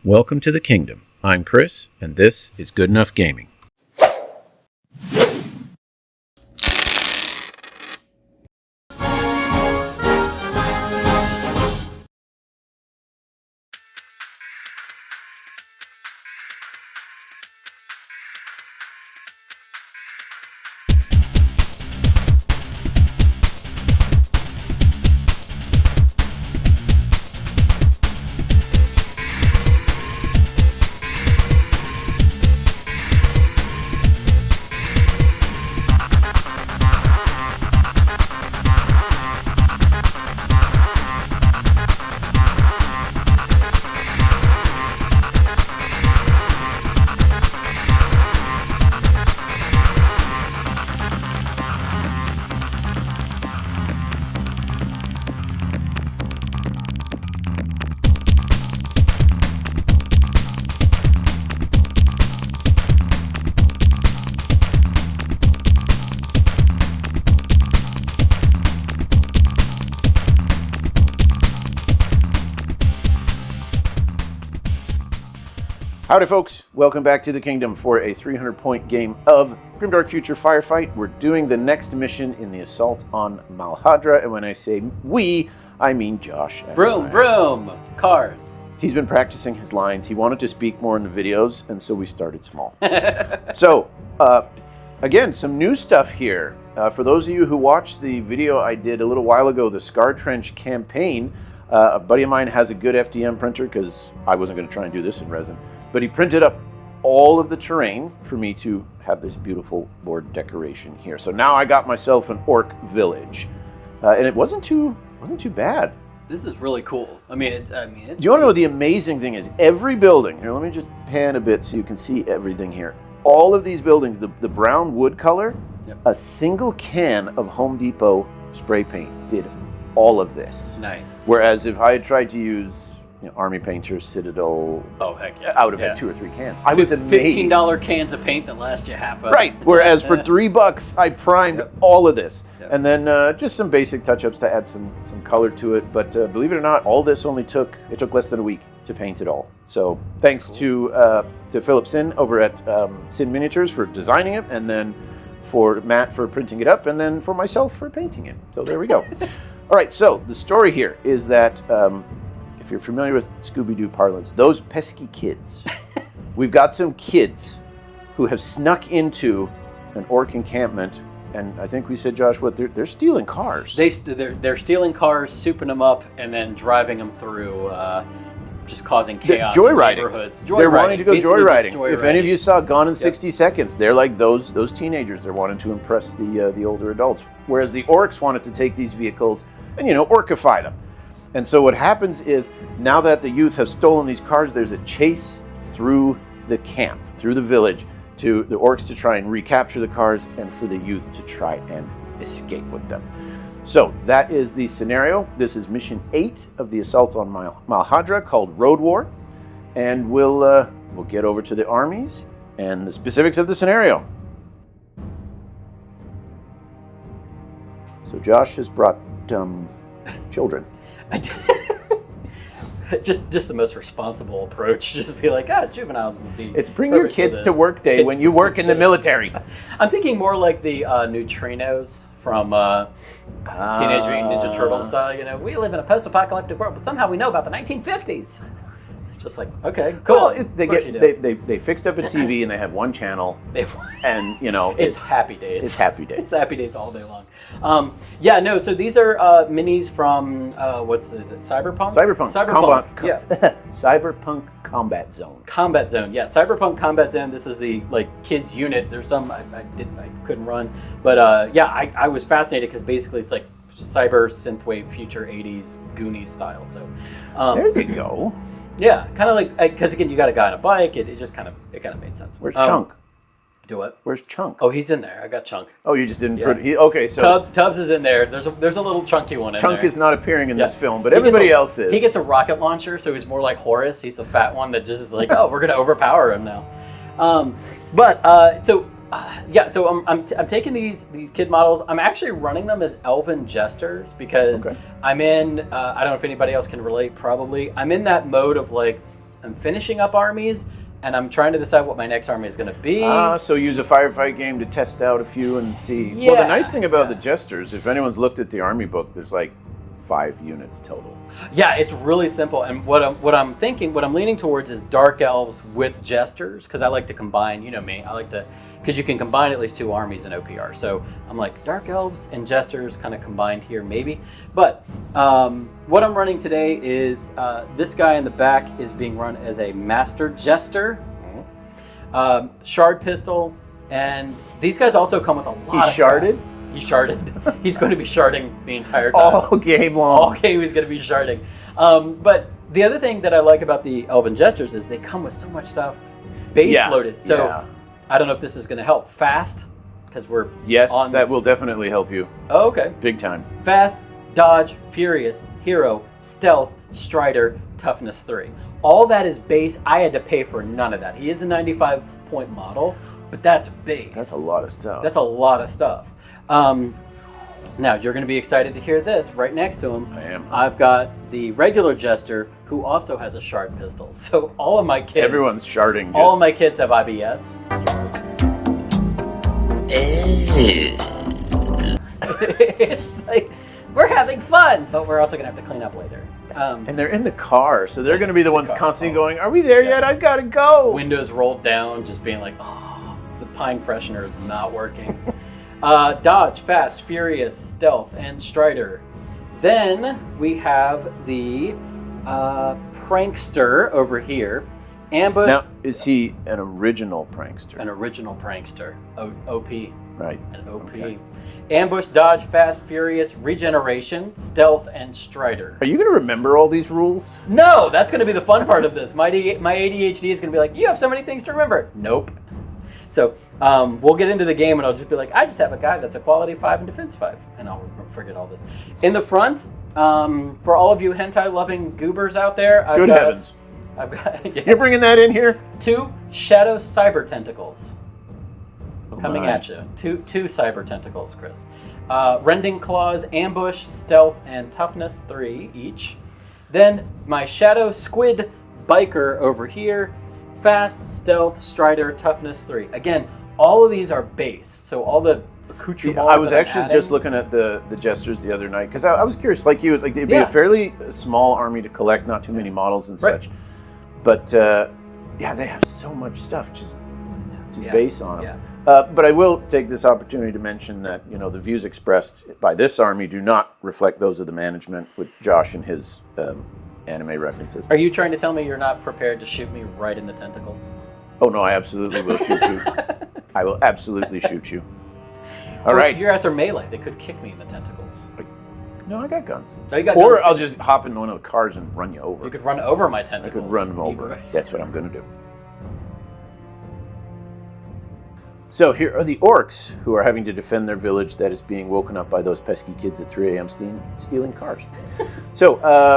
Welcome to the Kingdom. I'm Chris, and this is Good Enough Gaming. Howdy folks, welcome back to the Kingdom for a 300-point game of Grimdark Future Firefight. We're doing the next mission in the assault on Malhadra, and when I say we, I mean Josh. Vroom, vroom, cars. He's been practicing his lines. He wanted to speak more in the videos, and so we started small. So, again, some new stuff here. For those of you who watched the video I did a little while ago, the Scar Trench campaign, a buddy of mine has a good FDM printer because I wasn't going to try and do this in resin. But he printed up all of the terrain for me to have this beautiful board decoration here. So now I got myself an orc village, and it wasn't too bad. This is really cool. I mean, it's. Do you want to know the amazing thing is every building here? Let me just pan a bit so you can see everything here. All of these buildings, the brown wood color, yep. A single can of Home Depot spray paint did all of this. Nice. Whereas if I had tried to use Army Painter, Citadel. Oh, heck yeah. I would have had 2 or 3 cans. I was amazed. $15 cans of paint that last you half a... Right. Whereas for $3, I primed all of this. Yep. And then just some basic touch-ups to add some color to it. But believe it or not, all this only took less than a week to paint it all. So thanks to Philip Sin over at Sin Miniatures for designing it. And then for Matt for printing it up. And then for myself for painting it. So there we go. All right. So the story here is that... if you're familiar with Scooby-Doo parlance, those pesky kids. We've got some kids who have snuck into an orc encampment, and I think we said, Josh, what they're stealing cars. They're stealing cars, souping them up, and then driving them through, just causing chaos in neighborhoods. They're wanting to go joyriding. If any of you saw Gone in 60 Seconds, they're like those teenagers. They're wanting to impress the older adults, whereas the orcs wanted to take these vehicles and orcify them. And so what happens is, now that the youth have stolen these cars, there's a chase through the camp, through the village, to the orcs to try and recapture the cars and for the youth to try and escape with them. So that is the scenario. This is mission 8 of the assault on Malhadra, called Road War. And we'll get over to the armies and the specifics of the scenario. So Josh has brought children. Just the most responsible approach. Just be like, juveniles would be. It's bring your kids to work day when you work in the military. I'm thinking more like the neutrinos from Teenage Mutant Ninja Turtles style. We live in a post-apocalyptic world, but somehow we know about the 1950s. Just like, okay, cool. Well, they fixed up a TV and they have one channel, and it's happy days. It's happy days. It's happy days all day long. So these are minis from Cyberpunk? Cyberpunk. Cyberpunk Combat Zone. Combat Zone, yeah. Cyberpunk Combat Zone. This is the kids unit. There's some I couldn't run, but I was fascinated because basically it's like cyber synthwave future 80s Goonies style. So there you go. Yeah, kind of like, because again, you got a guy on a bike. It just kind of made sense. Where's Chunk? Do what? Where's Chunk? Oh, he's in there. I got Chunk. Oh, you just didn't put. Okay, so Tubbs is in there. There's a little chunky one in there. Chunk is not appearing in this film, but everybody else is. He gets a rocket launcher, so he's more like Horus. He's the fat one that just is like, oh, we're gonna overpower him now. So I'm taking these kid models. I'm actually running them as elven jesters because I'm in. I don't know if anybody else can relate. Probably I'm in that mode of I'm finishing up armies, and I'm trying to decide what my next army is going to be. So use a Firefight game to test out a few and see. Yeah, well, the nice thing about the Jesters, if anyone's looked at the army book, there's like 5 units total. Yeah, it's really simple. And what I'm leaning towards is Dark Elves with Jesters, because I like to combine, you know me, because you can combine at least 2 armies in OPR. So I'm like, Dark Elves and Jesters kind of combined here, maybe. But what I'm running today is this guy in the back is being run as a Master Jester, Shard Pistol, and these guys also come with a lot of sharded? He sharded. He's going to be sharding the entire time. All game long. All game he's going to be sharding. But the other thing that I like about the Elven Jesters is they come with so much stuff base loaded. So I don't know if this is going to help. Fast, because we're that will definitely help you. Oh, okay. Big time. Fast, dodge, furious, hero, stealth, strider, toughness 3. All that is base. I had to pay for none of that. He is a 95-point model, but that's base. That's a lot of stuff. That's a lot of stuff. Now, you're going to be excited to hear this. Right next to him, I am. I've got the regular Jester, who also has a shard pistol. So all of my kids... Everyone's sharding. All of my kids have IBS. It's like, we're having fun, but we're also going to have to clean up later. And they're in the car, so they're going to be the ones constantly going, are we there yet? I've got to go. Windows rolled down, just being like, oh, the pine freshener is not working. Dodge, fast, furious, stealth, and strider. Then we have the prankster over here. Ambush. Now, is he an original prankster? An original prankster. OP. Right. An OP. Okay. Ambush, dodge, fast, furious, regeneration, stealth, and strider. Are you going to remember all these rules? No, that's going to be the fun part of this. My ADHD is going to be like, you have so many things to remember. Nope. So we'll get into the game, and I'll just be like, I just have a guy that's a quality 5 and defense 5, and I'll forget all this. In the front, for all of you hentai-loving goobers out there, heavens. I've got You're bringing that in here? 2 shadow cyber tentacles coming at you. Two cyber tentacles, Chris. Rending claws, ambush, stealth, and toughness 3 each. Then my shadow squid biker over here. Fast, stealth, strider, toughness 3. Again, all of these are base, so all the accoutrements. I was actually just looking at the Jesters the other night because I was curious. Like you, it's like they'd be a fairly small army to collect, not too many models and such. But they have so much stuff just base on them. Yeah. But I will take this opportunity to mention that the views expressed by this army do not reflect those of the management with Josh and his anime references. Are you trying to tell me you're not prepared to shoot me right in the tentacles? Oh no, I absolutely will shoot you. I will absolutely shoot you. All right. Your guys are melee. They could kick me in the tentacles. No, I got guns. Oh, you got guns too. I'll just hop in one of the cars and run you over. You could run over my tentacles. I could run them over. That's what I'm going to do. So here are the orcs who are having to defend their village that is being woken up by those pesky kids at 3 a.m. stealing cars. So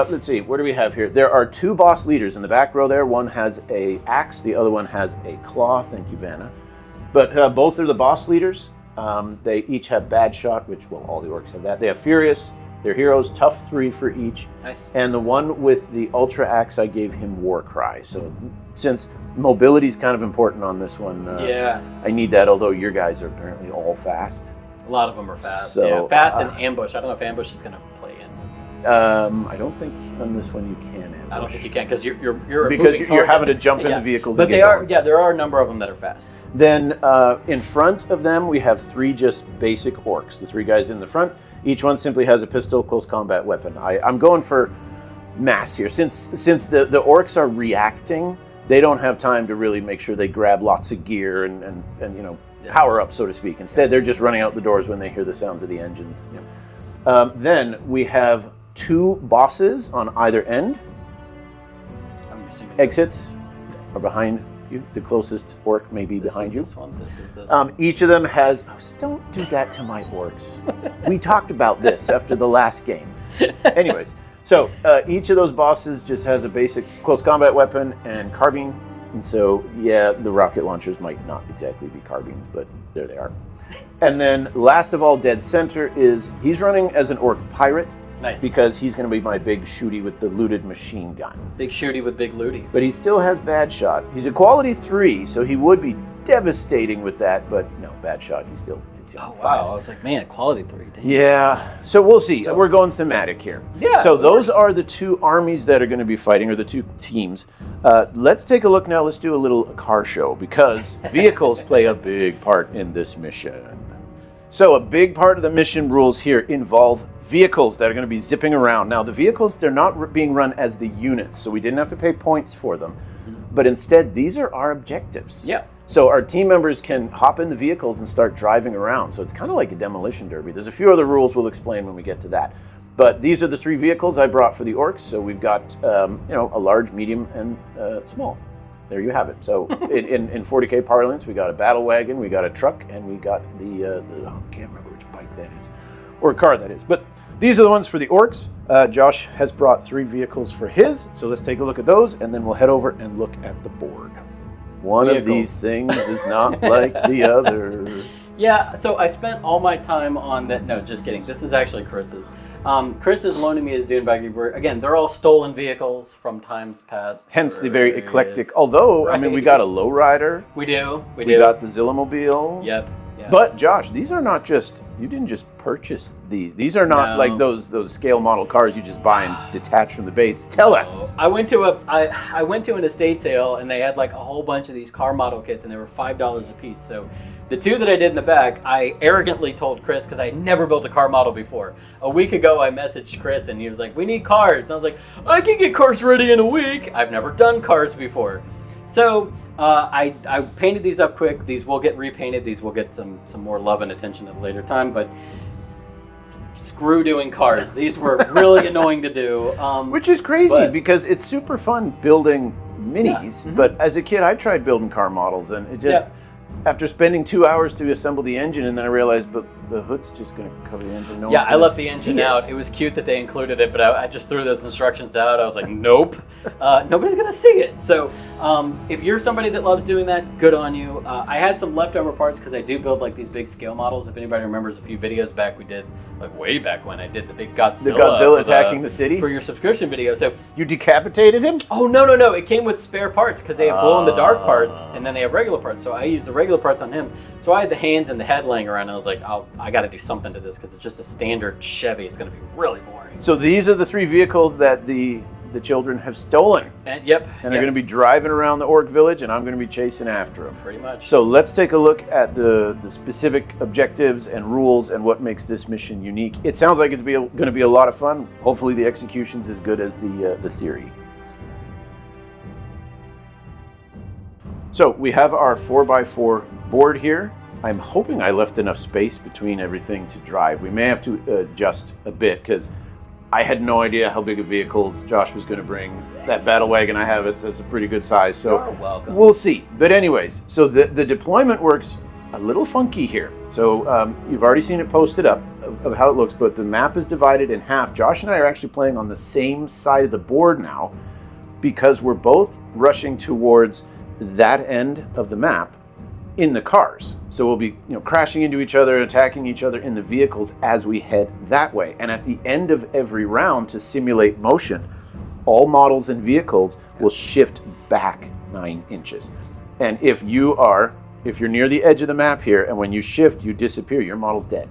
let's see, what do we have here? There are 2 boss leaders in the back row there. One has a axe, the other one has a claw. Thank you, Vanna. But both are the boss leaders. They each have bad shot, which, well, all the orcs have that. They have furious. They're heroes, tough 3 for each. Nice. And the one with the ultra axe, I gave him war cry. So since mobility is kind of important on this one, I need that, although your guys are apparently all fast. A lot of them are fast. So, fast and ambush. I don't know if ambush is going to play in. I don't think on this one you can ambush. I don't think you can because you're you're having to jump into vehicles. But there are a number of them that are fast. Then in front of them we have 3 just basic orcs. The 3 guys in the front. Each one simply has a pistol, close combat weapon. I'm going for mass here. Since the orcs are reacting, they don't have time to really make sure they grab lots of gear and power up, so to speak. Instead, they're just running out the doors when they hear the sounds of the engines. Yep. Then we have 2 bosses on either end. I'm assuming exits are behind you. The closest orc may be behind you. This one. This is this one. Each of them has... Oh, don't do that to my orcs. We talked about this after the last game. Anyways, so each of those bosses just has a basic close combat weapon and carbine. And so, the rocket launchers might not exactly be carbines, but there they are. And then last of all, dead center he's running as an orc pirate. Nice. Because he's going to be my big shooty with the looted machine gun. Big shooty with big looty. But he still has bad shot. He's a quality 3, so he would be devastating with that, but no, bad shot. He still hits you on 5s. Wow. I was like, man, quality 3. Dang. Yeah. So we'll see. We're going thematic here. Yeah. So those are the 2 armies that are going to be fighting, or the 2 teams. Let's take a look now. Let's do a little car show, because vehicles play a big part in this mission. So a big part of the mission rules here involve vehicles that are going to be zipping around. Now, the vehicles, they're not being run as the units, so we didn't have to pay points for them. But instead, these are our objectives. Yeah. So our team members can hop in the vehicles and start driving around. So it's kind of like a demolition derby. There's a few other rules we'll explain when we get to that. But these are the 3 vehicles I brought for the Orcs. So we've got, a large, medium, and small. There you have it. So in 40K parlance, we got a battle wagon, we got a truck, and we got I can't remember which bike that is, or car that is. But these are the ones for the Orcs. Josh has brought 3 vehicles for his. So let's take a look at those, and then we'll head over and look at the board. One of these things is not like the other. Yeah, so I spent all my time on that. No, just kidding. This is actually Chris's. Chris is loaning me his dune buggy. Again, they're all stolen vehicles from times past. Hence the very eclectic. Although, right. I mean, we got a lowrider. We do. We got the Zillamobile. Yep. But Josh, these are not just, you didn't just purchase these. These are not like those scale model cars you just buy and detach from the base. Tell us. I went to an estate sale, and they had like a whole bunch of these car model kits, and they were $5 a piece. So the 2 that I did in the back, I arrogantly told Chris, because I had never built a car model before. A week ago, I messaged Chris, and he was like, we need cars. And I was like, I can get cars ready in a week. I've never done cars before. So I painted these up quick. These will get repainted. These will get some more love and attention at a later time. But screw doing cars. These were really annoying to do. Which is crazy, because it's super fun building minis. Yeah. Mm-hmm. But as a kid, I tried building car models, and it just... Yeah. After spending 2 hours to assemble the engine, and then I realized, but the hood's just going to cover the engine. No I left the engine out. It was cute that they included it, but I just threw those instructions out. I was like, nope, nobody's going to see it. So if you're somebody that loves doing that, good on you. I had some leftover parts because I do build like these big scale models. If anybody remembers a few videos back, we did like way back when I did the big Godzilla. The Godzilla attacking the city? For your subscription video. So you decapitated him? Oh, no. It came with spare parts because they have glow-in-the-dark parts, and then they have regular parts. So I used the regular parts on him. So I had the hands and the head laying around, and I was like, I got to do something to this because it's just a standard Chevy. It's going to be really boring. So these are the 3 vehicles that the children have stolen. And they're going to be driving around the Orc village, and I'm going to be chasing after them. Pretty much. So let's take a look at the specific objectives and rules and what makes this mission unique. It sounds like it's going to be a lot of fun. Hopefully the execution's as good as the theory. So we have our 4x4 board here. I'm hoping I left enough space between everything to drive. We may have to adjust a bit because I had no idea how big of vehicles Josh was going to bring. That battle wagon I have, it's a pretty good size, so we'll see. But anyways, so the deployment works a little funky here. So you've already seen it posted up of how it looks, but the map is divided in half. Josh and I are actually playing on the same side of the board now because we're both rushing towards that end of the map in the cars. So we'll be crashing into each other, attacking each other in the vehicles as we head that way. And at the end of every round, to simulate motion, all models and vehicles will shift back 9 inches. And if you're near the edge of the map here, and when you shift, you disappear, your model's dead.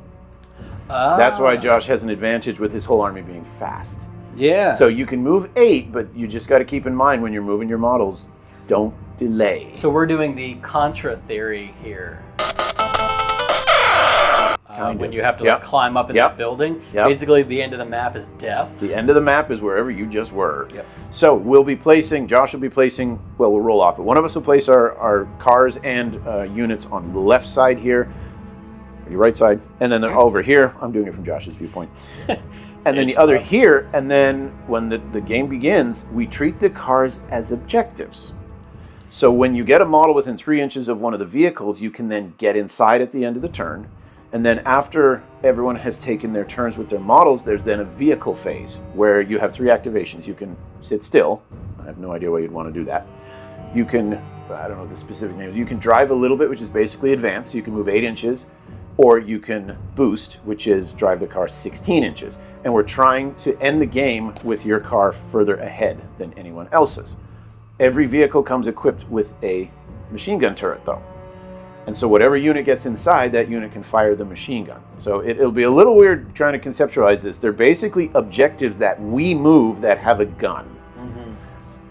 That's why Josh has an advantage with his whole army being fast. Yeah. So you can move 8, but you just got to keep in mind when you're moving your models, don't delay. So we're doing the Contra theory here. When you have to climb up in that building. Basically, the end of the map is death. The end of the map is wherever you just were. So Josh will be placing, we'll roll off, but one of us will place our cars and units on the left side here, the right side, and then over here. I'm doing it from Josh's viewpoint. And then the other here, and then when the game begins, we treat the cars as objectives. So when you get a model within 3 inches of one of the vehicles, you can then get inside at the end of the turn. And then after everyone has taken their turns with their models, there's then a vehicle phase where you have 3 activations. You can sit still. I have no idea why you'd want to do that. You can, I don't know the specific name, you can drive a little bit, which is basically advanced. So you can move 8 inches. or you can boost, which is drive the car 16 inches. And we're trying to end the game with your car further ahead than anyone else's. Every vehicle comes equipped with a machine gun turret, though. And so whatever unit gets inside, that unit can fire the machine gun. So it'll be a little weird trying to conceptualize this. They're basically objectives that we move that have a gun. Mm-hmm.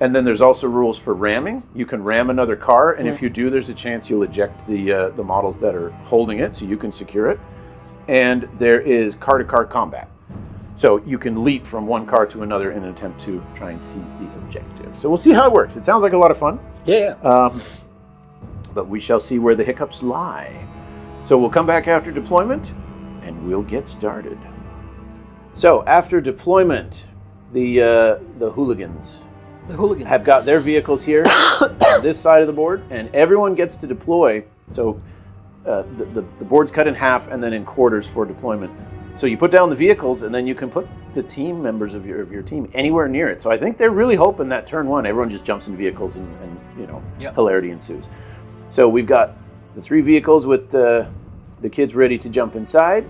And then there's also rules for ramming. You can ram another car, and if you do, there's a chance you'll eject the models that are holding it, so you can secure it. And there is car-to-car combat. So you can leap from one car to another in an attempt to try and seize the objective. So we'll see how it works. It sounds like a lot of fun. Yeah. But we shall see where the hiccups lie. So we'll come back after deployment, and we'll get started. So after deployment, the hooligans have got their vehicles here on this side of the board, and everyone gets to deploy. So the board's cut in half and then in quarters for deployment. So you put down the vehicles, and then you can put the team members of your team anywhere near it. So I think they're really hoping that turn one, everyone just jumps in vehicles and hilarity ensues. So we've got the 3 vehicles with the kids ready to jump inside.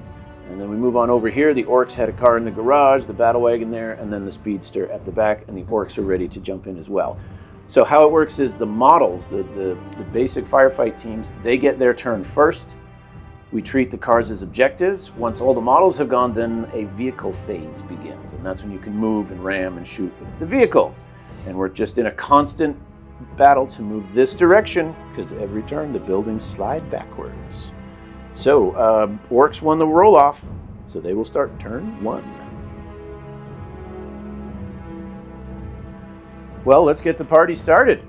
And then we move on over here. The Orcs had a car in the garage, the battle wagon there, and then the Speedster at the back, and the Orcs are ready to jump in as well. So how it works is the models, the basic firefight teams, they get their turn first. We treat the cars as objectives. Once all the models have gone, then a vehicle phase begins. And that's when you can move and ram and shoot with the vehicles. And we're just in a constant battle to move this direction, because every turn the buildings slide backwards. So Orcs won the roll-off, so they will start turn 1. Well, let's get the party started.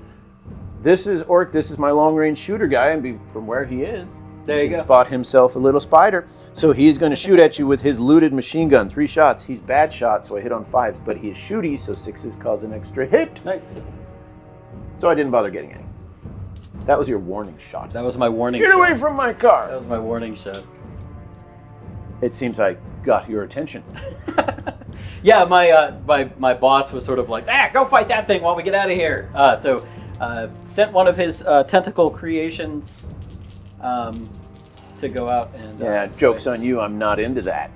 This is Orc, this is my long-range shooter guy, and from where he is, there you can go. Spot himself a little spider. So he's going to shoot at you with his looted machine gun. 3 shots. He's bad shot, so I hit on 5s, but he is shooty, so 6s cause an extra hit. Nice. So I didn't bother getting any. That was your warning shot. That was my warning shot. Get away from my car! That was my warning shot. It seems I got your attention. Yeah, my boss was sort of like, go fight that thing while we get out of here. So sent one of his tentacle creations to go out and... yeah, joke's on you, I'm not into that.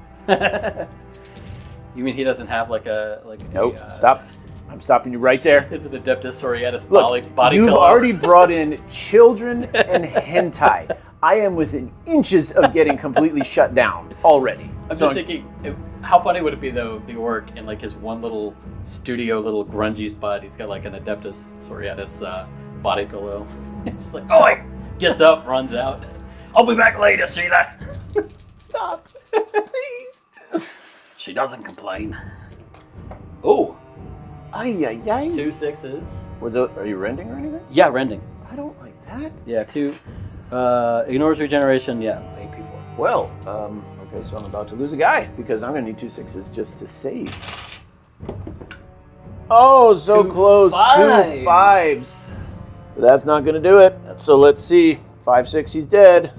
You mean he doesn't have like a... Nope, stop. I'm stopping you right there. Is it Adeptus Orientis Look, body you've pillow? already brought in children and hentai. I am within inches of getting completely shut down already. I'm just thinking, how funny would it be though, the Orc in like his one little studio, little grungy spot, he's got like an Adeptus Orientis body pillow. It's just like, oi! Gets up, runs out. I'll be back later, Sheila. Stop, please. She doesn't complain. Oh. Ay, ay, ay. 2 6s. Are you rending or anything? Yeah, rending. I don't like that. Yeah, 2. Ignores regeneration. Yeah, AP4. Well, okay, so I'm about to lose a guy because I'm going to need 2 6s just to save. Oh, so 2 close. 2 5s. But that's not going to do it. So let's see. 5 6, he's dead.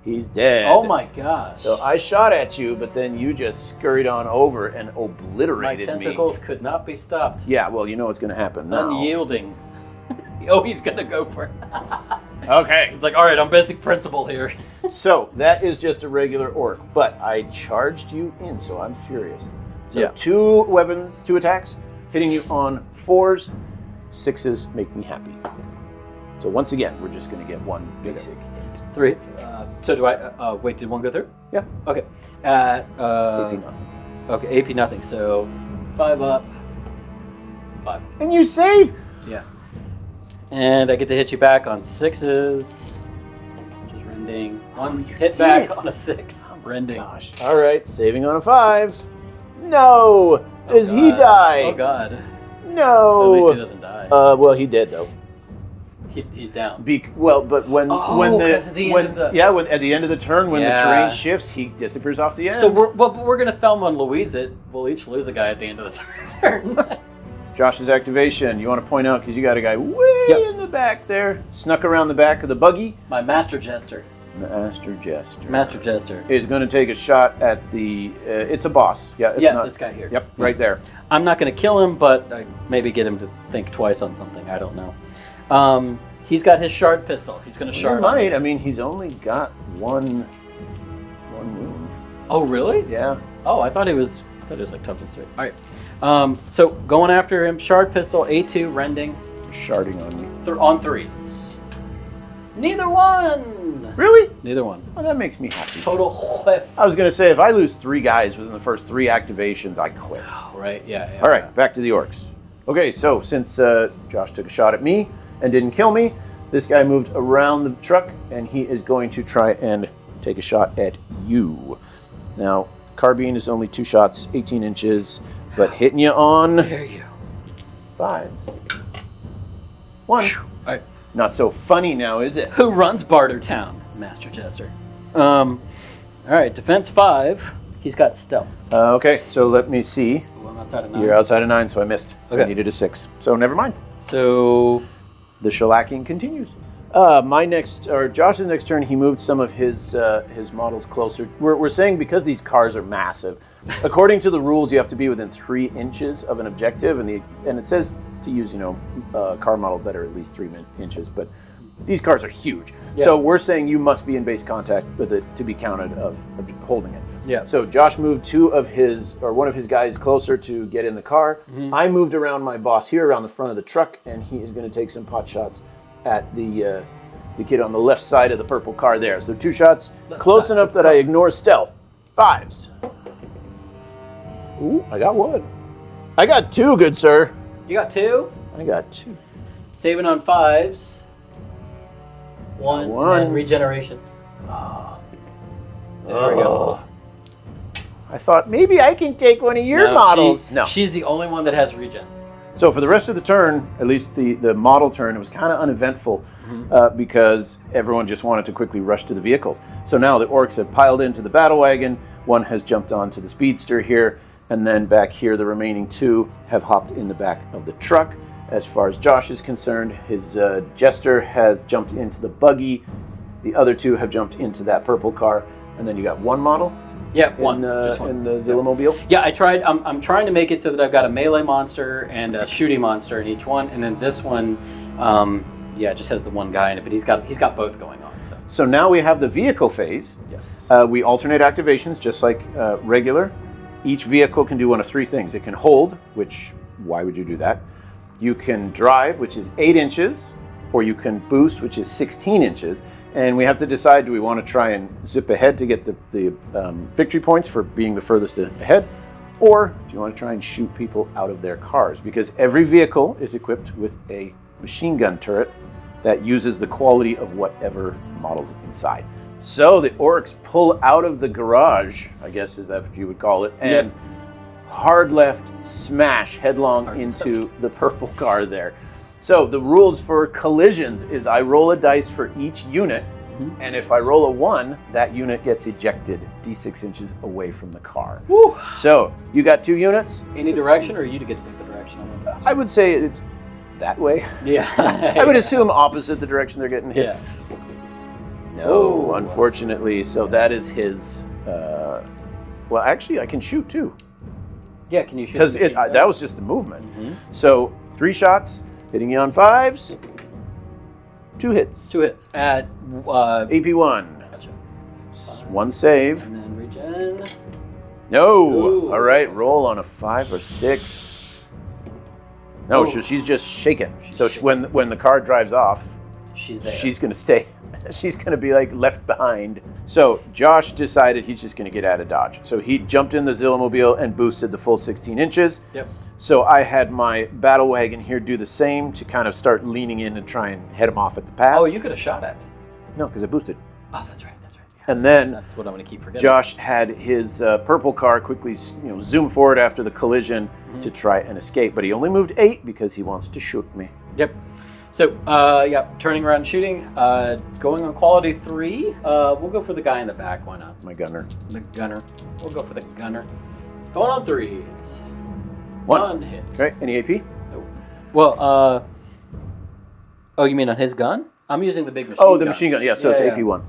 He's dead. Oh my gosh. So I shot at you, but then you just scurried on over and obliterated me. My tentacles could not be stopped. Yeah, well, you know what's going to happen now. Unyielding. Oh, he's going to go for it. Okay. He's like, all right, I'm basic principle here. So that is just a regular orc, but I charged you in, so I'm furious. So yeah. 2 weapons, 2 attacks, hitting you on 4s, 6s make me happy. So once again, we're just going to get 1 basic hit. 3. So do I, wait, did 1 go through? Yeah. Okay. AP nothing. Okay, AP nothing, so 5 up, 5. And you save! Yeah. And I get to hit you back on 6s. Just rending. 1 hit back on a 6. Rending. Gosh. All right, saving on a 5. No! Does he die? Oh god. No! At least he doesn't die. Well, he did though. He's down. But when at the end of the turn, when the terrain shifts, he disappears off the end. So we're gonna Thelma and Louise it. We'll each lose a guy at the end of the turn. Josh's activation. You want to point out because you got a guy way in the back there, snuck around the back of the buggy. My Master Jester. Master Jester. Master Jester is going to take a shot at the. It's a boss. Yeah. It's not, this guy here. Yep. Right there. I'm not going to kill him, but I maybe get him to think twice on something. I don't know. He's got his shard pistol. He's going to shard. Right. I mean, he's only got 1 Oh, really? Yeah. Oh, I thought it was like toughness 3. All right. So going after him, shard pistol, A2, rending. Sharding on me. On 3s. Neither one. Really? Neither one. Well, that makes me happy. Total whiff. I was going to say, if I lose 3 guys within the first 3 activations, I quit. Oh, right, yeah. All right, back to the Orcs. Okay, so since Josh took a shot at me and didn't kill me, this guy moved around the truck, and he is going to try and take a shot at you. Now, carbine is only 2 shots, 18 inches, but hitting you on... Dare you. 5s. 1. All right. Not so funny now, is it? Who runs Bartertown? Master Jester. All right, defense 5. He's got stealth. Okay, so let me see. Ooh, I'm outside of 9. You're outside of 9, so I missed. Okay. I needed a 6. So never mind. So... The shellacking continues. Josh's next turn, he moved some of his models closer. We're saying because these cars are massive, according to the rules, you have to be within 3 inches of an objective, and it says to use car models that are at least 3 inches, but these cars are huge. Yeah. So we're saying you must be in base contact with it to be counted of holding it. Yeah. So Josh moved one of his guys closer to get in the car. Mm-hmm. I moved around my boss here around the front of the truck, and he is going to take some pot shots at the kid on the left side of the purple car there. So 2 shots, close enough that I ignore stealth. 5s. Ooh, I got 1. I got 2, good sir. You got 2? I got 2. Saving on 5s. 1. And regeneration. There we go. I thought maybe I can take one of your models. No. She's the only one that has regen. So for the rest of the turn, at least the model turn, it was kind of uneventful because everyone just wanted to quickly rush to the vehicles. So now the Orcs have piled into the battle wagon. One has jumped onto the speedster here, and then back here the remaining 2 have hopped in the back of the truck. As far as Josh is concerned, his Jester has jumped into the buggy. The other 2 have jumped into that purple car, and then you got 1 model. Yeah, just one. In the Zillamobile? Yeah, I tried. I'm trying to make it so that I've got a melee monster and a shooting monster in each one, and then this one, just has the 1 guy in it, but he's got both going on. So now we have the vehicle phase. Yes. We alternate activations just like regular. Each vehicle can do one of 3 things. It can hold, which, why would you do that? You can drive, which is 8 inches, or you can boost, which is 16 inches. And we have to decide, do we want to try and zip ahead to get the victory points for being the furthest ahead? Or do you want to try and shoot people out of their cars? Because every vehicle is equipped with a machine gun turret that uses the quality of whatever model's inside. So the Orcs pull out of the garage, I guess is that what you would call it, and hard left smash headlong into the purple car there. So the rules for collisions is I roll a dice for each unit, and if I roll a 1, that unit gets ejected D6 inches away from the car. Woo. So you got 2 units. Any direction, or you to get to pick the direction? I would say it's that way. Yeah. I would assume opposite the direction they're getting hit. Yeah. No, unfortunately. So that is his. Well, actually, I can shoot too. Yeah, can you shoot? Because that was just the movement. So 3 shots. Hitting you on 5s. 2 hits. 2 hits at AP 1. Gotcha. 1 save. And then regen. No. Ooh. All right. Roll on a 5 or 6. No, she's just shaken. When the car drives off, she's there. She's going to stay. She's going to be like left behind. So Josh decided he's just going to get out of Dodge. So he jumped in the Zillamobile and boosted the full 16 inches. Yep. So I had my battle wagon here do the same to kind of start leaning in and try and head him off at the pass. Oh, you could have shot at me. No, because I boosted. Oh, that's right. Yeah. And then that's what I'm going to keep forgetting. Josh had his purple car quickly zoom forward after the collision to try and escape. But he only moved 8 because he wants to shoot me. Yep. So, turning around and shooting. Going on quality 3. We'll go for the guy in the back. Why not? My gunner. The gunner. We'll go for the gunner. Going on 3s. 1 hit. Okay. Any AP? Nope. Well, oh, you mean on his gun? I'm using the big machine gun. Oh, the machine gun. Yeah, so it's AP 1.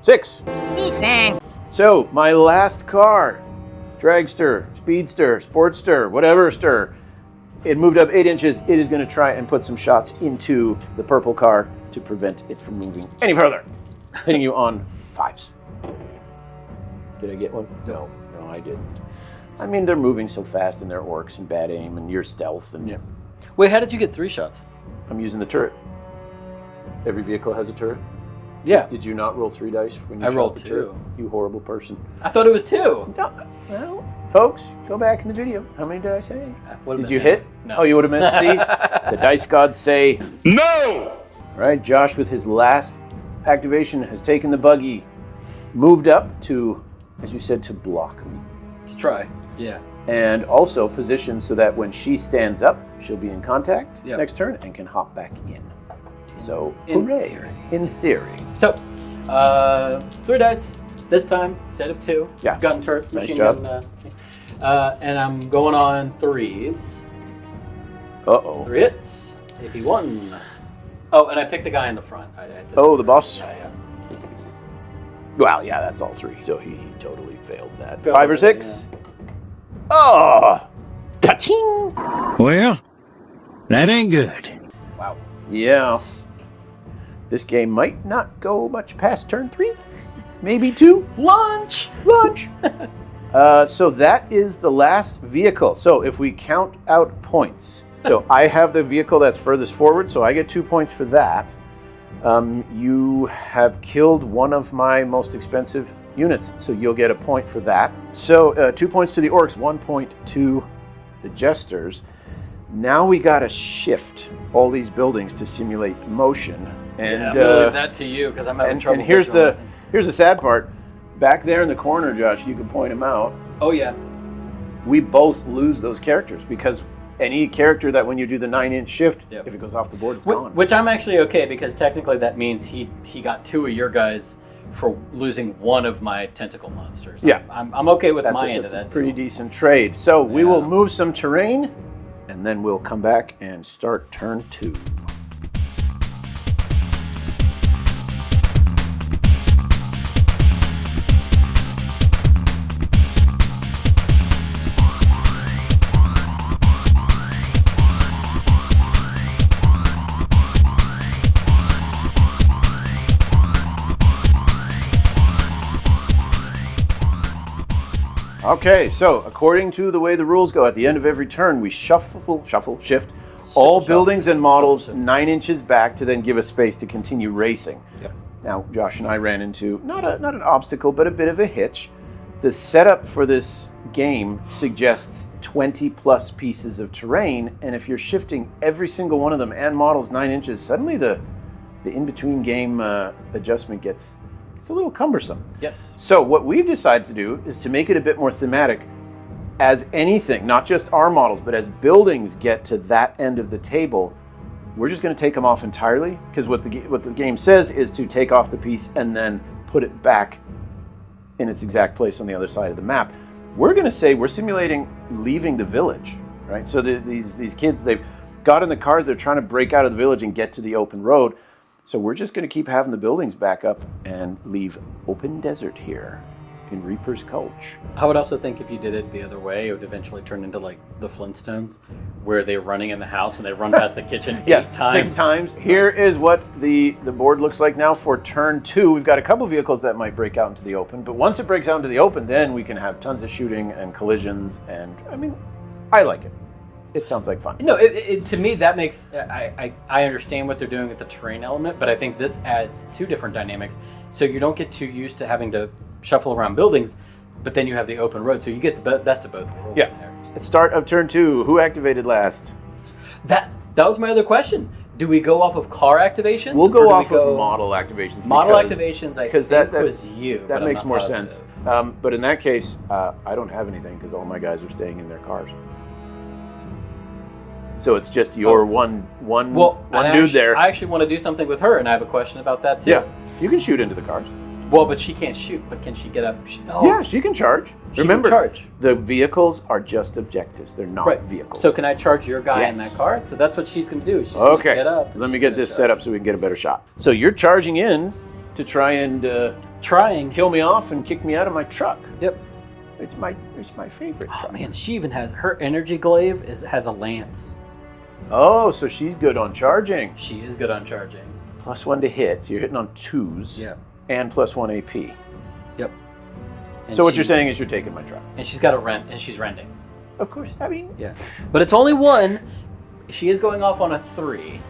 6. So, my last car. Dragster, Speedster, Sportster, whatever stir. It moved up 8 inches. It is going to try and put some shots into the purple car to prevent it from moving any further. Hitting you on 5s. Did I get one? No, I didn't. I mean, they're moving so fast and they're orcs and bad aim and you're stealth. And yeah. Wait, how did you get 3 shots? I'm using the turret. Every vehicle has a turret. Yeah. Did you not roll 3 dice when you I shot rolled the 2. turret? You horrible person. I thought it was 2. No, well, folks, go back in the video. How many did I say? Did you hit? No. Oh, you would have missed. See, the dice gods say no. All right, Josh, with his last activation, has taken the buggy, moved up to, as you said, to block me. To try, yeah. And also positioned so that when she stands up, she'll be in contact next turn and can hop back in. So, hooray. In theory. So, 3 dice this time instead of 2. Yeah. Gun turret, Nice machine job. gun. And I'm going on 3s. Uh-oh. 3 hits. AP 1. Oh, and I picked the guy in the front. I said the boss? Yeah. Well, yeah, that's all 3. So he totally failed that. 5 or 6? Yeah. Oh! Pa-ching! Well, that ain't good. Wow. Yeah. This game might not go much past turn 3. Maybe 2. Lunch! So that is the last vehicle. So if we count out points. So I have the vehicle that's furthest forward, so I get 2 points for that. You have killed one of my most expensive units, so you'll get a point for that. So 2 points to the orcs, 1 point to the jesters. Now we gotta shift all these buildings to simulate motion. And I'm gonna leave that to you because I'm having trouble. And here's the sad part. Back there in the corner, Josh, you can point them out. Oh yeah. We both lose those characters because any character that when you do the 9-inch shift, if it goes off the board, it's gone. Which I'm actually okay because technically that means he got 2 of your guys for losing one of my tentacle monsters. Yeah. I'm okay with my end of that. That's a pretty decent trade. So we will move some terrain and then we'll come back and start turn 2. Okay, so according to the way the rules go, at the end of every turn, we shift all buildings and models 9 inches back to then give us space to continue racing. Yep. Now, Josh and I ran into not an obstacle, but a bit of a hitch. The setup for this game suggests 20 plus pieces of terrain, and if you're shifting every single one of them and models 9 inches, suddenly the in-between game adjustment gets a little cumbersome. Yes. So what we've decided to do is to make it a bit more thematic. As anything, not just our models, but as buildings get to that end of the table, we're just going to take them off entirely, because what the game says is to take off the piece and then put it back in its exact place on the other side of the map. We're going to say we're simulating leaving the village, right? So these kids, they've got in the cars, they're trying to break out of the village and get to the open road. So we're just going to keep having the buildings back up and leave open desert here in Reaper's Gulch. I would also think if you did it the other way, it would eventually turn into like the Flintstones, where they're running in the house and they run past the kitchen 8 times. 6 times. Here is what the board looks like now for turn 2. We've got a couple vehicles that might break out into the open, but once it breaks out into the open, then we can have tons of shooting and collisions, and I mean, I like it. It sounds like fun. No, to me that makes I understand what they're doing with the terrain element, but I think this adds 2 different dynamics. So you don't get too used to having to shuffle around buildings, but then you have the open road, so you get the best of both worlds. Yeah. There. Start of turn 2. Who activated last? That was my other question. Do we go off of car activations? We'll go off of model activations. Model activations, I think that was you. That makes more sense. But in that case, I don't have anything because all my guys are staying in their cars. So it's just your one dude there. I actually want to do something with her, and I have a question about that too. Yeah, you can shoot into the cars. Well, but she can't shoot. But can she get up? Yeah, she can charge. Remember, can charge. The vehicles are just objectives. They're not vehicles. So can I charge your guy in that car? So that's what she's going to do. She's going to get up. Let me get this set up so we can get a better shot. So you're charging in to try and kill me off and kick me out of my truck. Yep. It's my favorite. Oh man, she even has her energy glaive has a lance. Oh, so she's good on charging. She is good on charging. +1 to hit. So you're hitting on 2s. Yeah. And +1 AP. Yep. And So what you're saying is you're taking my truck. And she's got a rent, and she's renting. Of course. I mean... Yeah. But it's only 1. She is going off on a 3.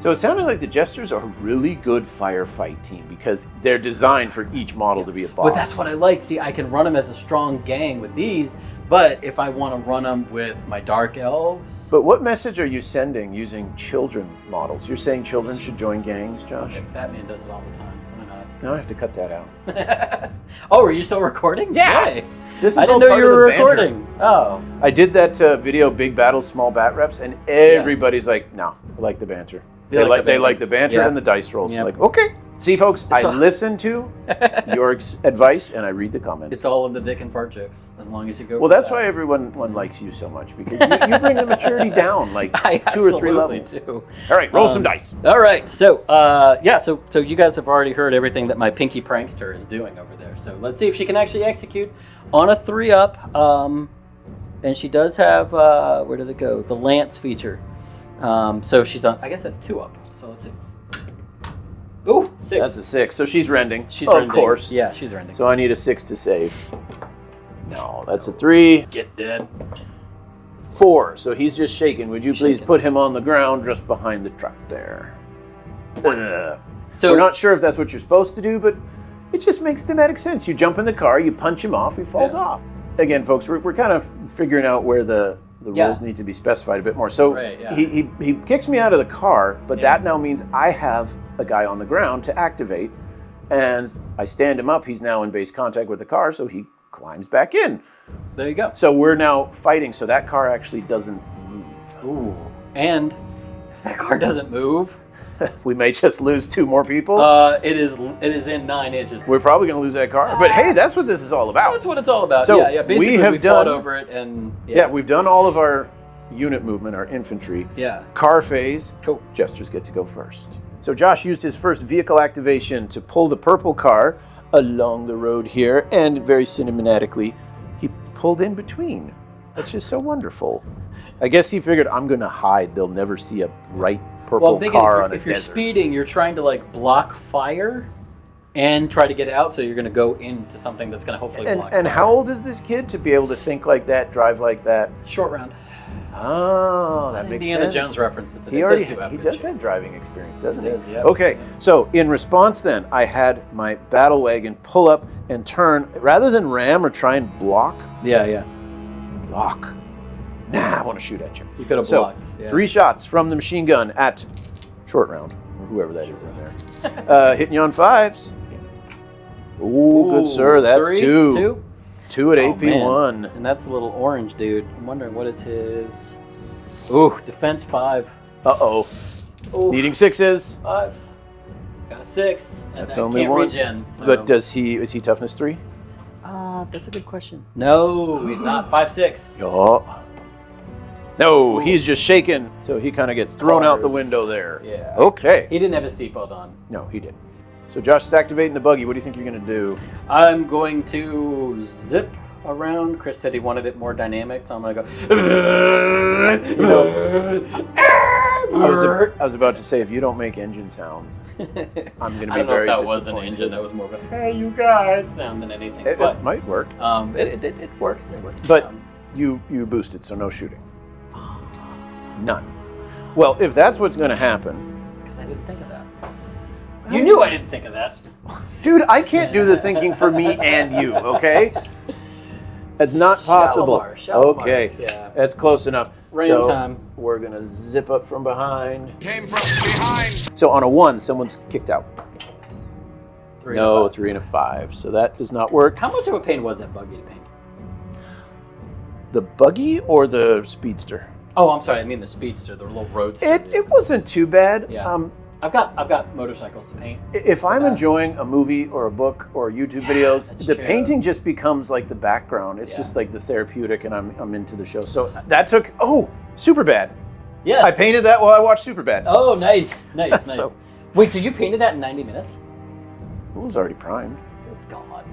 So it sounded like the Jesters are a really good firefight team because they're designed for each model to be a boss. But that's what I like. See, I can run them as a strong gang with these, but if I want to run them with my Dark Elves... But what message are you sending using children models? You're saying children should join gangs, Josh? Okay, Batman does it all the time. Why not? No, I have to cut that out. Oh, are you still recording? Yeah. Yay. This is I didn't all know part you of were the banter. recording. Oh. I did that video, Big Battles, Small Bat Reps, and everybody's like, no, I like the banter. They like the banter and the dice rolls. Yep. Like, okay. See, folks, I all- listen to your advice and I read the comments. It's all in the dick and fart jokes, as long as you go. Well, for that's that. why everyone likes you so much, because you bring the maturity down like I 2 or 3 absolutely levels. do. All right, roll some dice. All right, so so you guys have already heard everything that my Pinky Prankster is doing over there. So let's see if she can actually execute on a 3-up. And she does have where did it go? The Lance feature. So she's on. I guess that's 2-up. So let's see. Ooh, 6. That's a 6. So she's rending. She's of rending. course. Yeah, she's rending. So I need a 6 to save. No, that's a 3. Get dead. 4. So he's just shaking. Would you please Shaking. put him on the ground just behind the truck there? So We're not sure if that's what you're supposed to do, but it just makes thematic sense. You jump in the car, you punch him off, he falls off. Again, folks, we're kind of figuring out where the rules need to be specified a bit more. So he kicks me out of the car, but that now means I have a guy on the ground to activate, and I stand him up. He's now in base contact with the car, so he climbs back in. there you go. So we're now fighting, so that car actually doesn't move. Ooh, and if that car doesn't move, We may just lose 2 more people. it is in 9 inches. We're probably going to lose that car. But hey, that's what this is all about. That's what it's all about. So yeah. Basically, we fought over it, and we've done all of our unit movement, our infantry. Yeah. Car phase. Cool. Jesters get to go first. So Josh used his first vehicle activation to pull the purple car along the road here, and very cinematically, he pulled in between. That's just so wonderful. I guess he figured, I'm going to hide. They'll never see a bright purple car on a if you're desert. speeding, you're trying to like block fire and try to get out, so you're going to go into something that's going to hopefully block And fire. how old is this kid to be able to think like that, drive like that? Short round. Oh, that makes Indiana sense. Jones references. He does have driving experience, doesn't he? He does, yeah. Okay, so in response then, I had my battle wagon pull up and turn, rather than ram or try and block, Yeah. block. Nah, I want to shoot at you. You could have So, blocked. Yeah. 3 shots from the machine gun at short round, or whoever that is in there. Hitting you on 5s. Ooh, good sir, that's 3, 2. 2 at Oh, AP1. man. And that's a little orange dude. I'm wondering what is his. Ooh, defense 5. Uh-oh. Ooh. Needing 6s. 5s. Got a 6. And That's I only can't 1. Regen, so. But is he toughness 3? That's a good question. No, he's not. 5-6. Oh. No, he's just shaking, so he kind of gets thrown out the Cars. window there. Yeah. Okay. He didn't have his seatbelt on. No, he didn't. So Josh is activating the buggy. What do you think you're going to do? I'm going to zip around. Chris said he wanted it more dynamic, so I'm going to go. I was about to say, if you don't make engine sounds, I'm going to be very I don't know if that was an disappointed. engine. That was more of a "Hey, you guys" sound than anything. It but might work. it works. It works. But you boosted, so no shooting. None. Well, if that's what's going to happen... Because I didn't think of that. You knew I didn't think of that. Dude, I can't do the thinking for me and you, okay? That's not possible. Shalimar. Okay, Yeah. that's close enough. Ram time. We're going to zip up from behind. Came from behind. So on a 1, someone's kicked out. 3 No, and a 5. 3 and a 5. So that does not work. How much of a pain was that buggy to paint? The buggy or the speedster? Oh, I'm sorry. I mean the speedster, the little roadster. It wasn't too bad. Yeah. I've got motorcycles to paint. If I'm enjoying a movie or a book or YouTube videos, that's the true. painting just becomes like the background. It's Yeah. just like the therapeutic, and I'm into the show. So that took Superbad. Yes. I painted that while I watched Superbad. Oh, nice. Nice. So- Wait, so you painted that in 90 minutes? It was already primed. Good God.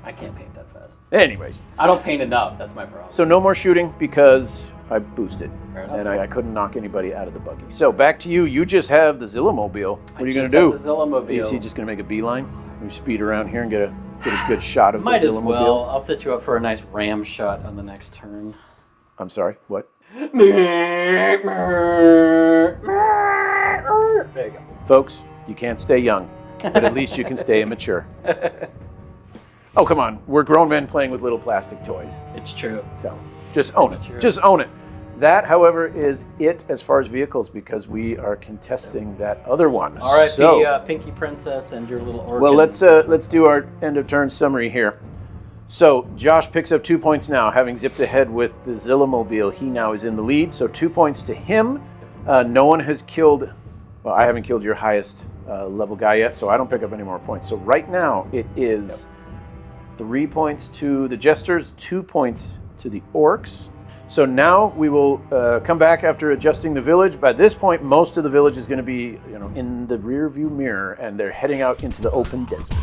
I can't paint that fast. Anyways, I don't paint enough. That's my problem. so no more shooting because I boosted. Fair enough. And I couldn't knock anybody out of the buggy. So back to you. You just have the Zillamobile. What are you going to do? The Zillamobile. Is he just going to make a beeline? You speed around here and get a Get a good shot of Might the as Zillamobile. well. I'll set you up for a nice ram shot on the next turn. I'm sorry, what? There you go. Folks, you can't stay young, but at least you can stay immature. Oh, come on. We're grown men playing with little plastic toys. It's true. So just own It's it. true. Just own it. That, however, is it as far as vehicles because we are contesting that other one. All right, So, Pinky Princess and your little orc. well, let's do our end of turn summary here. So Josh picks up 2 points now, having zipped ahead with the Zillamobile. He now is in the lead, so 2 points to him. No one has killed. Well, I haven't killed your highest level guy yet, so I don't pick up any more points. So right now it is 3 points to the Jesters, 2 points to the Orcs. So now we will come back after adjusting the village. By this point, most of the village is going to be, in the rear view mirror, and they're heading out into the open desert.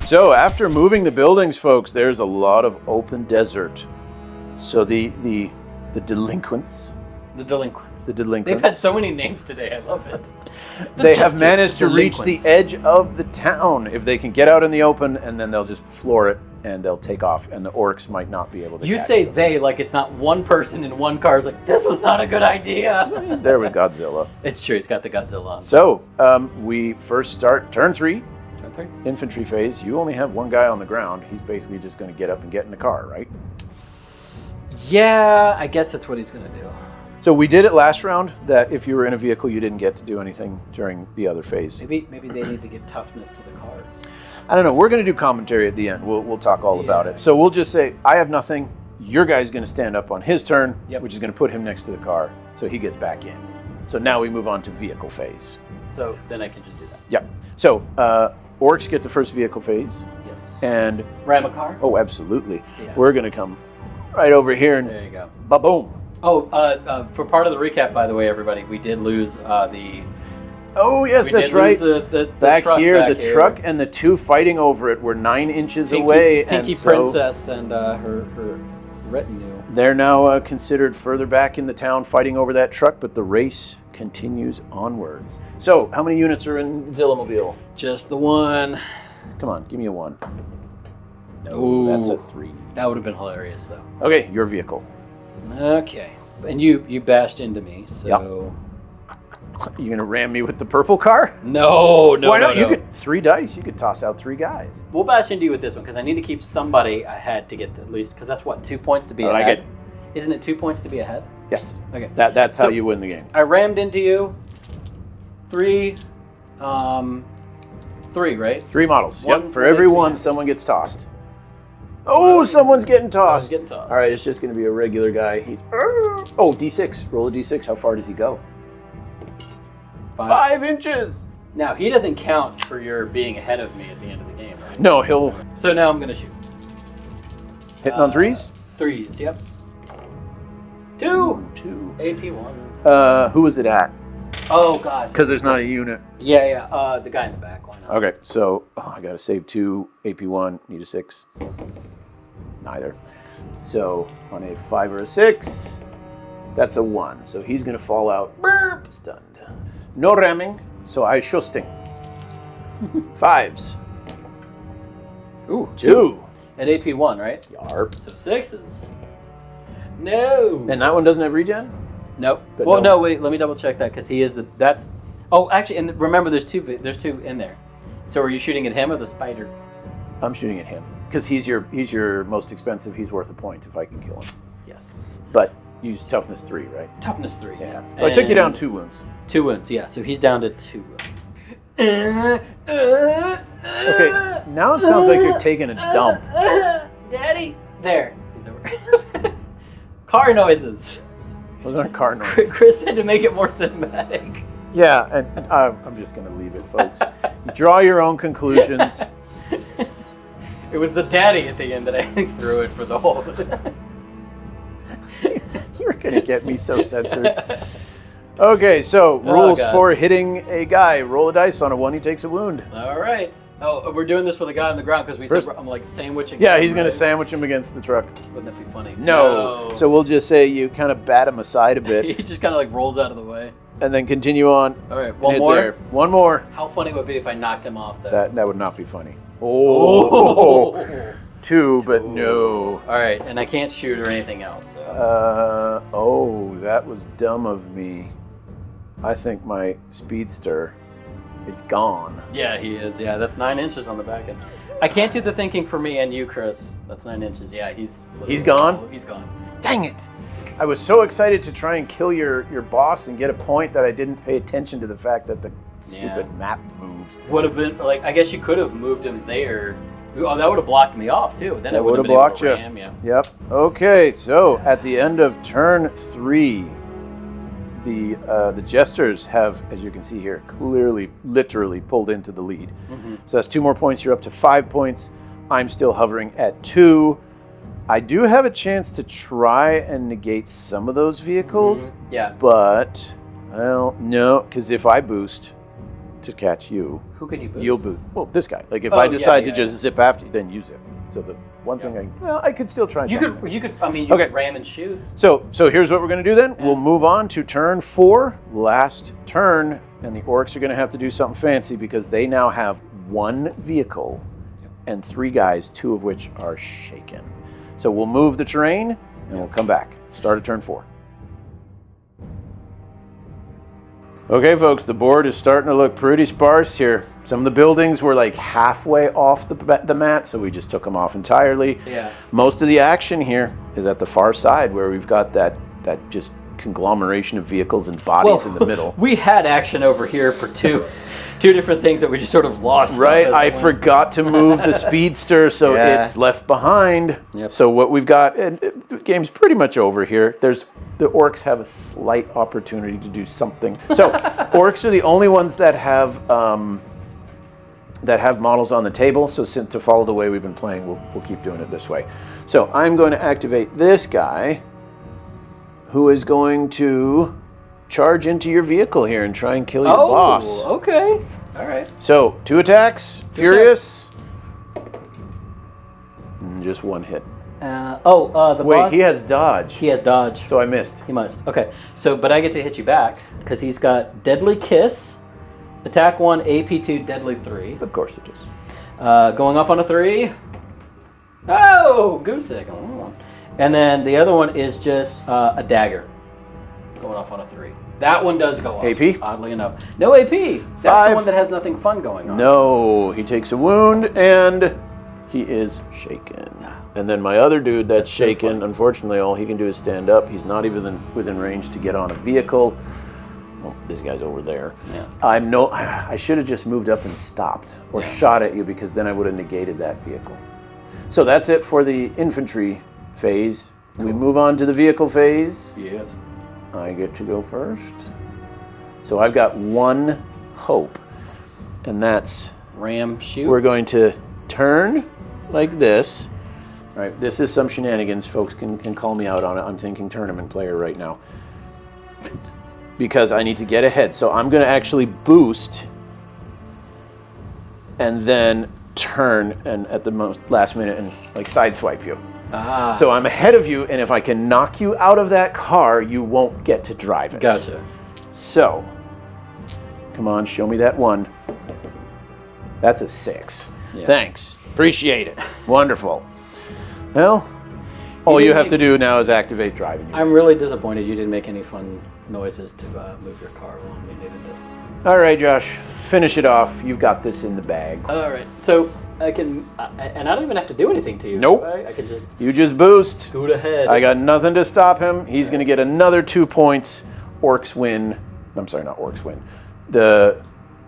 So after moving the buildings, folks, there's a lot of open desert. So the delinquents. The delinquents. The delinquents. They've had so many names today. I love it. They have managed to reach the edge of the town. If they can get out in the open, and then they'll just floor it, and they'll take off, and the orcs might not be able to You catch say them. they like it's not one person in one car. It's like, this was not a good idea. He's there with Godzilla. It's true. He's got the Godzilla on. So we first start turn 3. Turn 3. Infantry phase. You only have one guy on the ground. He's basically just going to get up and get in the car, right? Yeah, I guess that's what he's going to do. So we did it last round, that if you were in a vehicle, you didn't get to do anything during the other phase. Maybe they need to give toughness to the cars. I don't know. We're going to do commentary at the end. We'll talk all about it. So we'll just say, I have nothing. Your guy's going to stand up on his turn, which is going to put him next to the car, so he gets back in. So now we move on to vehicle phase. So then I can just do that. Yep. So orcs get the first vehicle phase. Yes. And ram a car? oh, absolutely. Yeah. We're going to come right over here and There you go. ba-boom. Oh, for part of the recap, by the way, everybody, we did lose the... Oh, yes, we that's did lose right. The back truck here, back the here. truck and the two fighting over it were 9 inches away. Pinky and so Princess and her retinue. they're now considered further back in the town fighting over that truck, but the race continues onwards. So, how many units are in Zillamobile? Just the one. Come on, give me a 1. No, Ooh. that's a 3. That would have been hilarious, though. Okay, your vehicle. Okay. And you bashed into me, so... You gonna ram me with the purple car? No. Why not? No. You get 3 dice. You could toss out 3 guys. We'll bash into you with this one, because I need to keep somebody ahead to get at least... Because that's what, 2 points to be I like ahead? it. Isn't it 2 points to be ahead? Yes. Okay. That's how So- you win the game. I rammed into you. 3, 3, right? 3 models. One Yep. for For every this one, man. someone gets tossed. Oh, someone's getting tossed. getting tossed. All right, it's just going to be a regular guy. Oh, D6. Roll a D6. How far does he go? 5 inches. Now, he doesn't count for your being ahead of me at the end of the game, right? No, he'll So now I'm going to shoot. hitting on 3s. 3s, yep. 2. 2. AP1. Who is it at? Oh, gosh. Because there's not a unit. Yeah. The guy in the back. Why not? Okay, so I got to save 2. AP1. Need a 6. Neither. So on a 5 or a 6, that's a 1. So he's going to fall out. Burp. Stunned. No ramming. So I shusting. 5s. Ooh, 2. At AP1, right? Yarp. So 6s. No. And that one doesn't have regen? Nope. But Well, no. no, wait. Let me double check that because he is the. That's. Oh, actually, and remember, there's two in there. So are you shooting at him or the spider? I'm shooting at him because he's your most expensive. He's worth a point if I can kill him. Yes. But use toughness 3, right? Toughness 3. Yeah. So I took you down And 2 wounds. 2 wounds. Yeah. So he's down to 2 wounds. Okay, now it sounds like you're taking a dump. Daddy. There. He's over. Car noises. Those aren't car noises. Chris said to make it more cinematic. Yeah, and I'm just going to leave it, folks. Draw your own conclusions. It was the daddy at the end that I threw it for the whole. You're going to get me so censored. Okay, so rules for hitting a guy. Roll a dice. On a 1, he takes a wound. All right. Oh, we're doing this for the guy on the ground because we said I'm like sandwiching. Yeah, he's going to sandwich him against the truck. Wouldn't that be funny? No. So we'll just say you kind of bat him aside a bit. He just kind of like rolls out of the way. And then continue on. All right, one more. There. One more. How funny would it be if I knocked him off? Though? That would not be funny. Oh. 2, but no. All right, and I can't shoot or anything else. So. That was dumb of me. I think my speedster is gone. Yeah, he is. Yeah, that's 9 inches on the back end. I can't do the thinking for me and you, Chris. That's 9 inches. Yeah, he's gone? He's gone. Dang it. I was so excited to try and kill your boss and get a point that I didn't pay attention to the fact that the stupid map moves. Would have been, like, I guess you could have moved him there. Oh, that would have blocked me off, too. Then it would have blocked you. Ram, yeah. Yep. Okay, so at the end of turn 3, the Jesters have, as you can see here, literally pulled into the lead. Mm-hmm. So that's 2 more points. You're up to 5 points. I'm still hovering at 2. I do have a chance to try and negate some of those vehicles. Mm-hmm. Yeah. But, well, no, because if I boost to catch you, who can you boost? You'll boost. Well, this guy. Like if I decide to just zip after you, then use it. So the one thing I could still try. You could could ram and shoot. So here's what we're going to do then. Yeah. We'll move on to turn 4, last turn, and the Orcs are going to have to do something fancy because they now have 1 vehicle and 3 guys, 2 of which are shaken. So we'll move the terrain and we'll come back. Start at turn 4. Okay, folks, the board is starting to look pretty sparse here. Some of the buildings were like halfway off the mat, so we just took them off entirely. Yeah. Most of the action here is at the far side where we've got that just conglomeration of vehicles and bodies in the middle. We had action over here for two different things that we just sort of lost. Right, I forgot to move the speedster, so it's left behind. Yep. So what we've got, and the game's pretty much over here. The Orcs have a slight opportunity to do something. So Orcs are the only ones that have models on the table. So to follow the way we've been playing, we'll keep doing it this way. So I'm going to activate this guy, who is going to charge into your vehicle here and try and kill your boss. Oh, okay. All right. So 2 attacks, Furious, and just 1 hit. The boss. Wait, he has dodge. He has dodge. So I missed. He must. Okay. So, but I get to hit you back because he's got Deadly Kiss, Attack 1, AP 2, Deadly 3. Of course it is. Going off on a 3. Oh, goose egg. And then the other one is just a dagger. Going off on a 3. That one does go off. AP? Oddly enough. No AP. That's 5. the one that has nothing fun going on. No, he takes a wound and he is shaken. And then my other dude that's shaken, unfortunately, all he can do is stand up. He's not even within range to get on a vehicle. Well, this guy's over there. Yeah. I should have just moved up and stopped or shot at you because then I would have negated that vehicle. So that's it for the infantry phase. Cool. We move on to the vehicle phase. Yes. I get to go first. So I've got 1 hope, and that's ram shoot. We're going to turn like this. All right, this is some shenanigans. Folks can call me out on it. I'm thinking tournament player right now because I need to get ahead. So I'm going to actually boost and then turn and at the last minute and like sideswipe you. Ah. So I'm ahead of you, and if I can knock you out of that car, you won't get to drive it. Gotcha. So, come on, show me that 1. That's a 6. Yeah. Thanks. Appreciate it. Wonderful. Well, all you have to do now is activate driving. I'm really disappointed you didn't make any fun noises to move your car along. You needed to. All right, Josh. Finish it off. You've got this in the bag. All right. So I can, and I don't even have to do anything to you. Nope. Right? I can just. You just boost. Scoot ahead. I got nothing to stop him. He's going to get another 2 points. Orcs win. I'm sorry, not Orcs win. The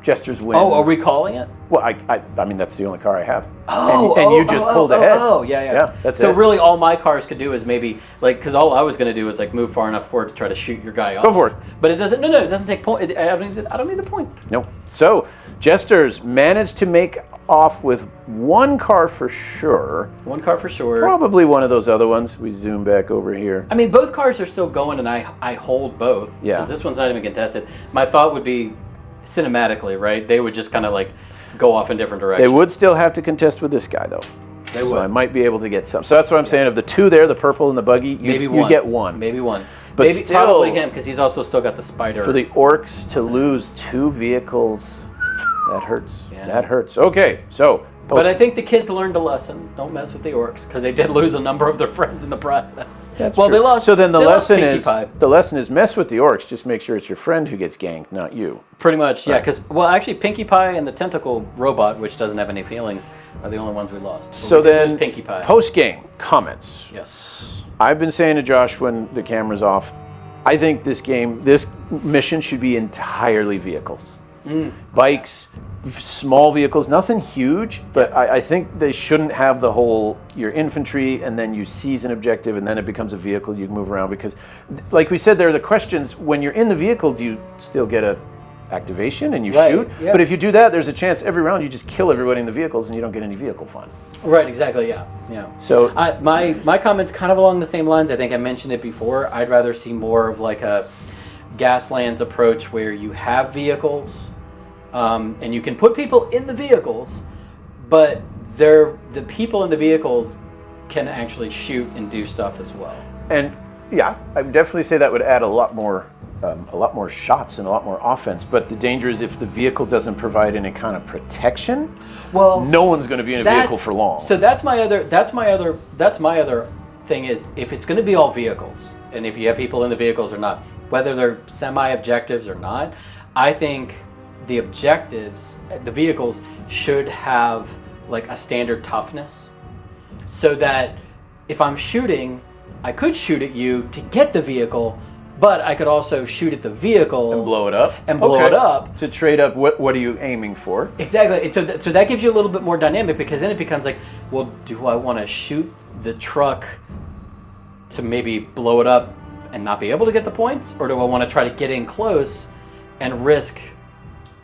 Jesters win. Oh, are we calling it? Well, I mean, that's the only car I have. Oh, and you just pulled ahead. Yeah, that's so it. really, all my cars could do is maybe because all I was going to do was move far enough forward to try to shoot your guy off. Go for it. But it doesn't. No, it doesn't take point. I don't need the points. No. So Jesters managed to make off with one car for sure. One car for sure. Probably one of those other ones. We zoom back over here. I mean, both cars are still going, and I hold both. Yeah. Because this one's not even contested. My thought would be cinematically, right? They would just kind of go off in different directions. They would still have to contest with this guy, though. They so would. I might be able to get some. So that's what I'm saying. Of the two there, the purple and the buggy, you get one. Maybe one. But maybe still, probably him, because he's also still got the spider. For the Orcs to lose 2 vehicles, that hurts. Yeah. That hurts. Okay, so. But I think the kids learned a lesson. Don't mess with the Orcs, because they did lose a number of their friends in the process. That's well, true. they lost. So then the the lesson is mess with the Orcs. Just make sure it's your friend who gets ganked, not you. Pretty much, yeah. Because actually, Pinkie Pie and the tentacle robot, which doesn't have any feelings, are the only ones we lost. So then, Pinkie Pie. Post-game comments. Yes. I've been saying to Josh when the camera's off, I think this mission should be entirely vehicles. Bikes, small vehicles, nothing huge, but I think they shouldn't have the whole, your infantry and then you seize an objective and then it becomes a vehicle you can move around, because like we said, there are the questions, when you're in the vehicle, do you still get a activation and you shoot? Yeah. But if you do that, there's a chance every round you just kill everybody in the vehicles and you don't get any vehicle fun. Right, exactly, yeah. So my comment's kind of along the same lines. I think I mentioned it before. I'd rather see more of a Gaslands approach where you have vehicles and you can put people in the vehicles, but the people in the vehicles can actually shoot and do stuff as well. And yeah, I would definitely say that would add a lot more shots and a lot more offense. But the danger is if the vehicle doesn't provide any kind of protection, no one's going to be in a vehicle for long. So that's my other thing is, if it's going to be all vehicles, and if you have people in the vehicles or not, whether they're semi-objectives or not, I think the objectives, the vehicles should have a standard toughness, so that if I'm shooting, I could shoot at you to get the vehicle, but I could also shoot at the vehicle and blow it up. It up to trade up. What are you aiming for? Exactly. So that gives you a little bit more dynamic, because then it becomes well, do I want to shoot the truck to maybe blow it up and not be able to get the points, or do I want to try to get in close and risk?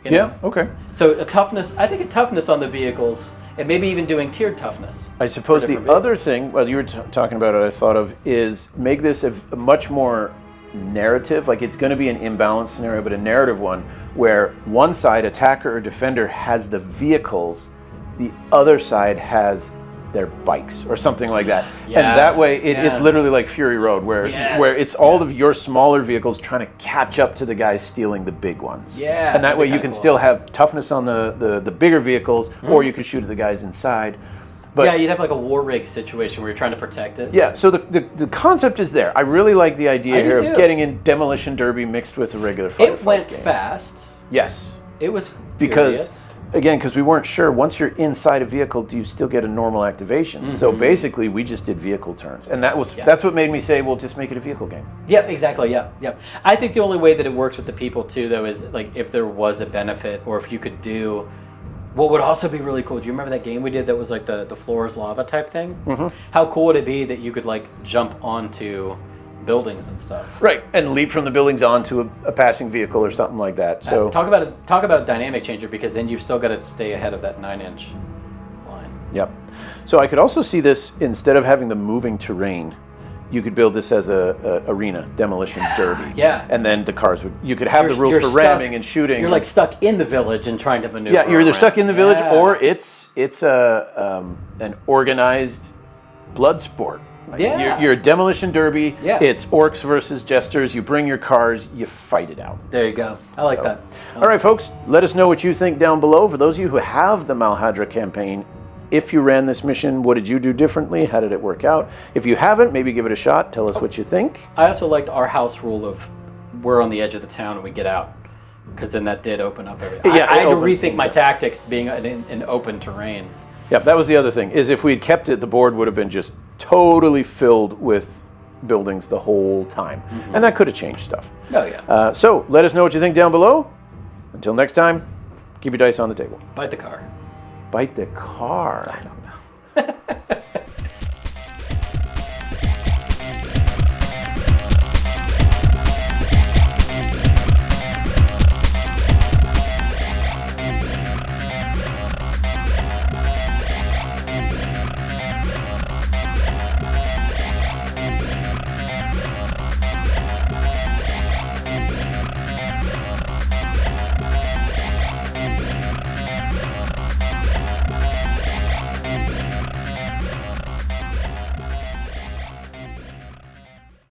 Yeah. Okay. So I think a toughness on the vehicles, and maybe even doing tiered toughness. I suppose the other thing, you were talking about it, I thought of, is make this a much more narrative. It's going to be an imbalanced scenario, but a narrative one where one side, attacker or defender, has the vehicles, the other side has their bikes or something like that. Yeah, and that way it's literally like Fury Road, where it's all of your smaller vehicles trying to catch up to the guys stealing the big ones. Yeah. And that way you can still have toughness on the bigger vehicles, or you can shoot at the guys inside. But you'd have a war rig situation where you're trying to protect it. Yeah, so the concept is there. I really like the idea here of getting in Demolition Derby mixed with a regular firefight. It went fast. Yes. It was because we weren't sure, once you're inside a vehicle, do you still get a normal activation? So basically we just did vehicle turns. And that's what made me say, well, just make it a vehicle game. Yep, exactly, yep. I think the only way that it works with the people too, though, is if there was a benefit, or if you could do. What would also be really cool, do you remember that game we did that was the floor is lava type thing? Mm-hmm. How cool would it be that you could jump onto buildings and stuff? Right, and leap from the buildings onto a passing vehicle or something like that. So talk about a dynamic changer, because then you've still got to stay ahead of that 9-inch line. Yep. So I could also see this, instead of having the moving terrain, you could build this as a arena, demolition derby. Yeah. And then the cars you could have the rules for ramming and shooting. You're stuck in the village and trying to maneuver. Yeah, you're either stuck in the village, or it's an organized blood sport. You're a demolition derby. Yeah. It's Orcs versus Jesters. You bring your cars, you fight it out. There you go. I like that. All right, folks, let us know what you think down below. For those of you who have the Malhadra campaign, if you ran this mission, what did you do differently? How did it work out? If you haven't, maybe give it a shot. Tell us what you think. I also liked our house rule of we're on the edge of the town and we get out, because then that did open up everything. I had to rethink my tactics being in open terrain. Yeah, that was the other thing, is if we had kept it, the board would have been just totally filled with buildings the whole time. Mm-hmm. And that could have changed stuff. Oh, yeah. So let us know what you think down below. Until next time, Keep your dice on the table. Bite the car. Bite the car. I don't know.